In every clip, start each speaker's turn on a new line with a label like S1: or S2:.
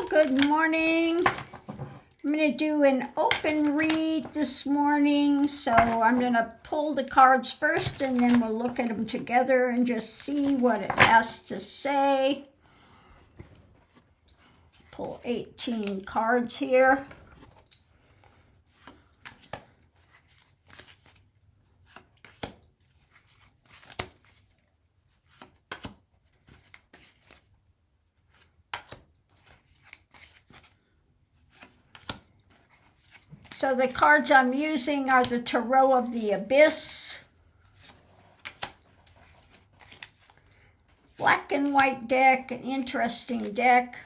S1: Well, good morning. I'm going to do an open read this morning. So I'm going to pull the cards first and then we'll look at them together and just see what it has to say. Pull 18 cards here. So the cards I'm using are the Tarot of the Abyss, black and white deck, an interesting deck.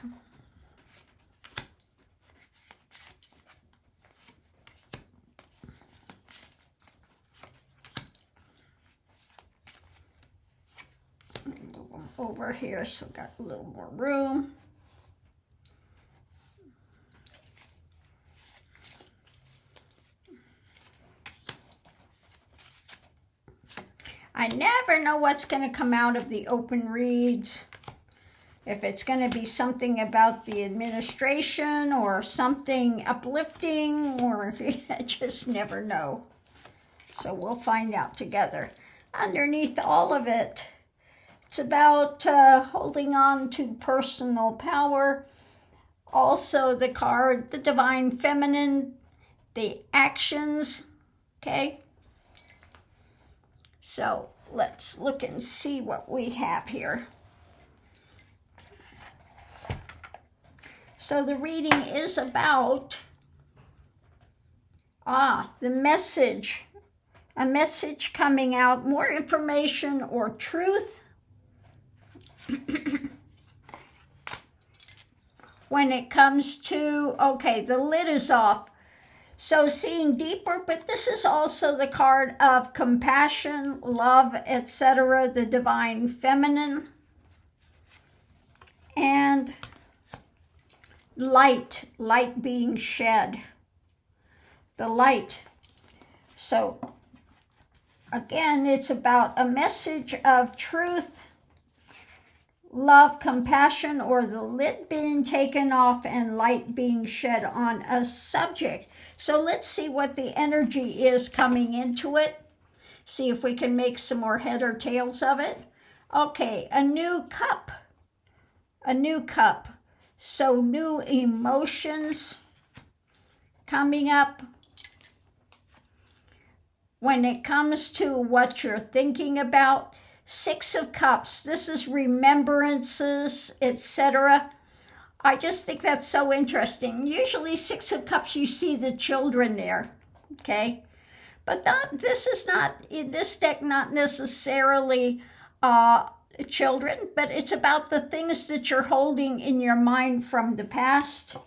S1: Let me move them over here so I've got a little more room. I never know what's going to come out of the open reads. If it's going to be something about the administration or something uplifting, or I just never know. So we'll find out together. Underneath all of it, it's about holding on to personal power. Also the card, the Divine Feminine, the actions, okay? So let's look and see what we have here. So the reading is about the message. A message coming out, more information or truth. When it comes to, okay, the lid is off. So seeing deeper, but this is also the card of compassion, love, etc., the Divine Feminine, and light being shed, the light. So again, it's about a message of truth, love, compassion, or the lid being taken off and light being shed on a subject. So let's see what the energy is coming into it. See if we can make some more head or tails of it. Okay, a new cup. A new cup. So new emotions coming up. When it comes to what you're thinking about, Six of Cups, this is remembrances, etc. I just think that's so interesting. Usually Six of Cups, you see the children there, okay? But this is not, in this deck, not necessarily children, but it's about the things that you're holding in your mind from the past.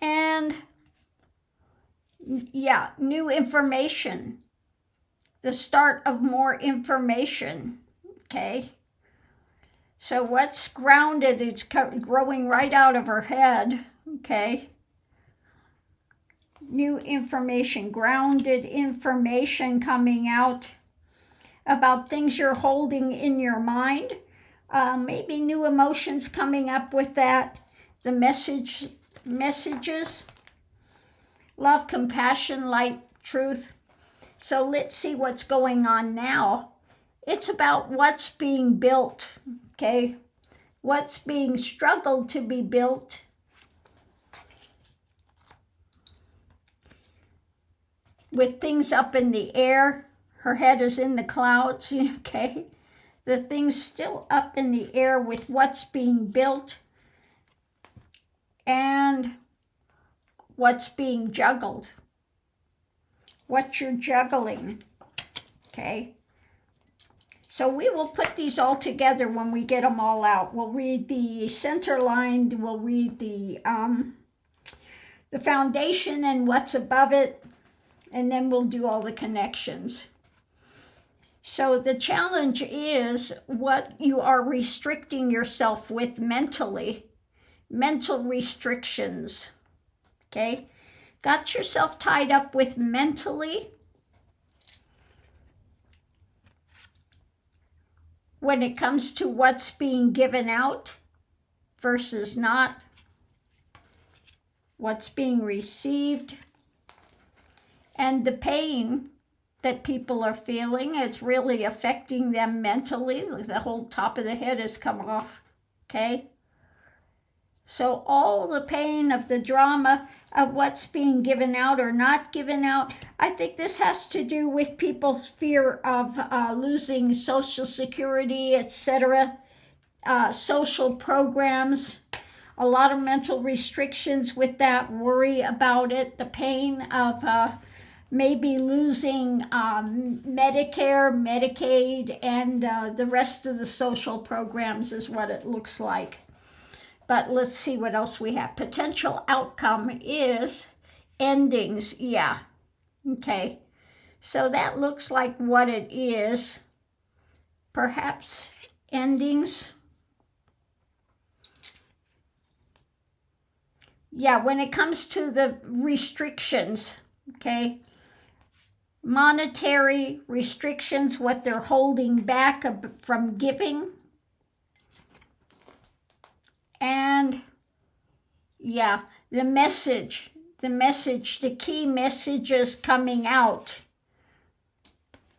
S1: And yeah, new information. The start of more information, okay? So what's grounded is growing right out of her head, okay? New information, grounded information coming out about things you're holding in your mind. Maybe new emotions coming up with that. The messages, love, compassion, light, truth. So let's see what's going on now. It's about what's being built, okay? What's being struggled to be built. With things up in the air. Her head is in the clouds, okay? The things still up in the air with what's being built. And what's being juggled. What you're juggling, okay? So we will put these all together when we get them all out. We'll read the center line, we'll read the foundation and what's above it, and then we'll do all the connections. So the challenge is what you are restricting yourself with mentally, mental restrictions, okay? Got yourself tied up with mentally. When it comes to what's being given out, versus not, what's being received, and the pain that people are feeling. It's really affecting them mentally. The whole top of the head has come off, okay? So all the pain of the drama of what's being given out or not given out, I think this has to do with people's fear of losing Social Security, etc., social programs, a lot of mental restrictions with that, worry about it, the pain of maybe losing Medicare, Medicaid, and the rest of the social programs is what it looks like. But let's see what else we have. Potential outcome is endings. Yeah. Okay. So that looks like what it is. Perhaps endings. Yeah, when it comes to the restrictions, okay, monetary restrictions, what they're holding back from giving. And yeah, the message, the key messages coming out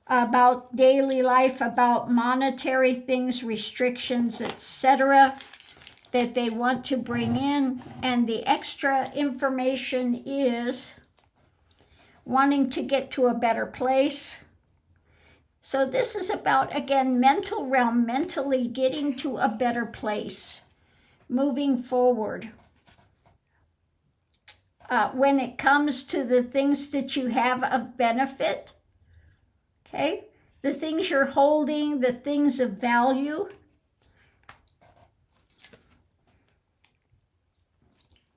S1: about daily life, about monetary things, restrictions, etc., that they want to bring in. And the extra information is wanting to get to a better place. So this is about, again, mental realm, mentally getting to a better place, moving forward. When it comes to the things that you have of benefit, okay, the things you're holding, the things of value,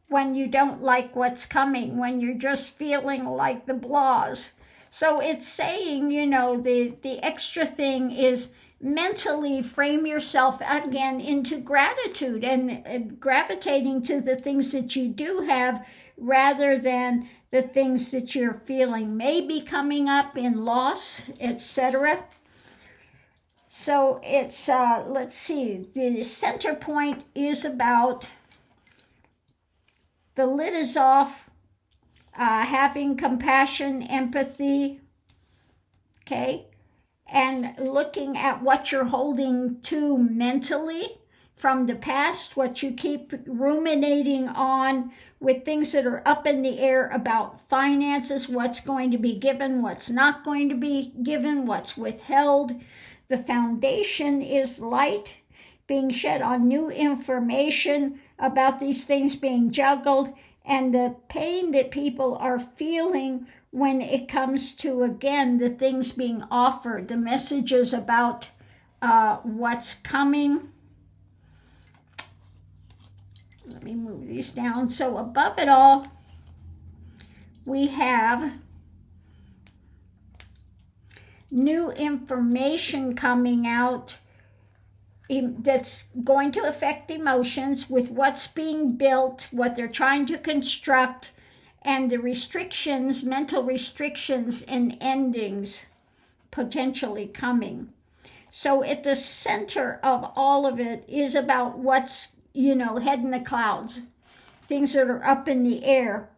S1: when you don't like what's coming, when you're just feeling like the blahs. So it's saying, you know, the extra thing is mentally frame yourself again into gratitude and gravitating to the things that you do have rather than the things that you're feeling maybe coming up in loss, etc. So it's, let's see, the center point is about the lid is off, having compassion, empathy, okay? And looking at what you're holding to mentally from the past, what you keep ruminating on with things that are up in the air about finances, what's going to be given, what's not going to be given, what's withheld. The foundation is light being shed on new information about these things being juggled, and the pain that people are feeling when it comes to, again, the things being offered, the messages about what's coming. Let me move these down. So above it all, we have new information coming out that's going to affect emotions with what's being built, what they're trying to construct, and the restrictions, mental restrictions and endings potentially coming. So at the center of all of it is about what's, you know, head in the clouds, things that are up in the air.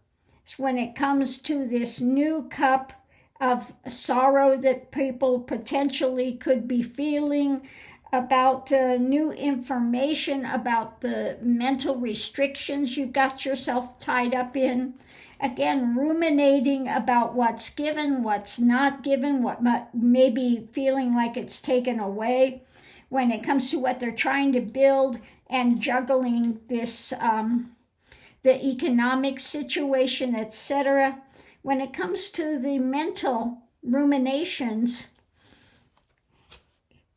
S1: So when it comes to this new cup of sorrow that people potentially could be feeling, about new information about the mental restrictions you've got yourself tied up in. Again, ruminating about what's given, what's not given, what may be feeling like it's taken away. When it comes to what they're trying to build and juggling this, the economic situation, etc. When it comes to the mental ruminations,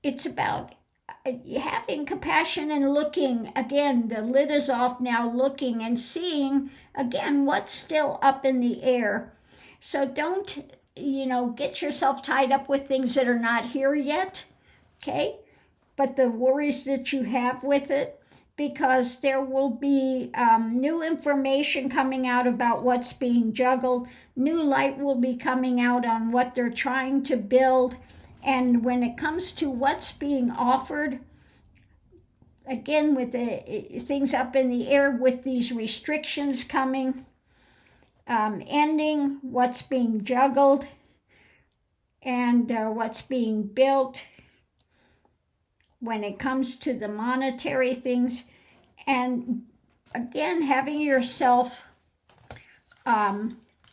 S1: it's about having compassion and looking, again, the lid is off now, looking and seeing, again, what's still up in the air. So don't, you know, get yourself tied up with things that are not here yet, okay? But the worries that you have with it, because there will be new information coming out about what's being juggled. New light will be coming out on what they're trying to build. And when it comes to what's being offered, again, with the things up in the air with these restrictions coming, ending what's being juggled and what's being built when it comes to the monetary things. And again, having yourself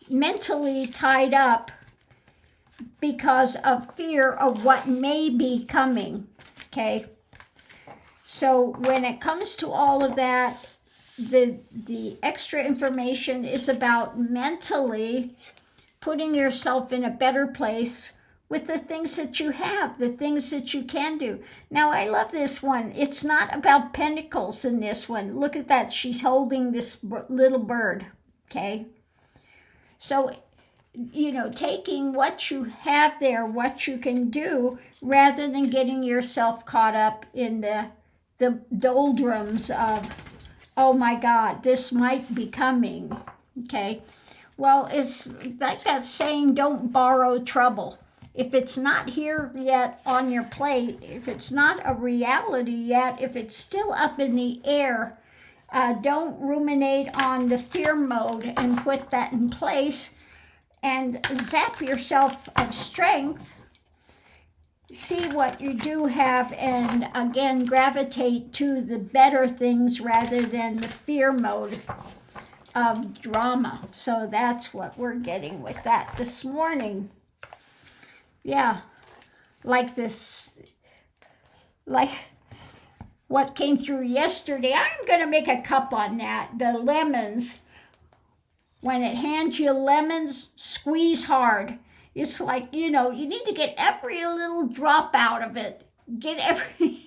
S1: mentally tied up because of fear of what may be coming, okay? So when it comes to all of that, the extra information is about mentally putting yourself in a better place with the things that you have, the things that you can do. Now, I love this one. It's not about pentacles in this one. Look at that. She's holding this little bird, okay? So, you know, taking what you have there, what you can do, rather than getting yourself caught up in the doldrums of, oh my God, this might be coming, okay? Well, it's like that saying, don't borrow trouble. If it's not here yet on your plate, if it's not a reality yet, if it's still up in the air, don't ruminate on the fear mode and put that in place and zap yourself of strength. See what you do have and, again, gravitate to the better things rather than the fear mode of drama. So that's what we're getting with that this morning. Yeah, like this, like what came through yesterday. I'm going to make a cup on that. The lemons, when it hands you lemons, squeeze hard. It's like, you know, you need to get every little drop out of it. Get every,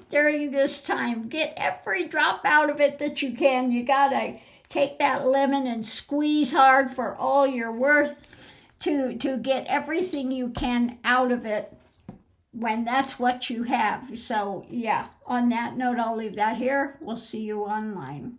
S1: during this time, get every drop out of it that you can. You got to take that lemon and squeeze hard for all you're worth. To get everything you can out of it when that's what you have. So, yeah, on that note, I'll leave that here. We'll see you online.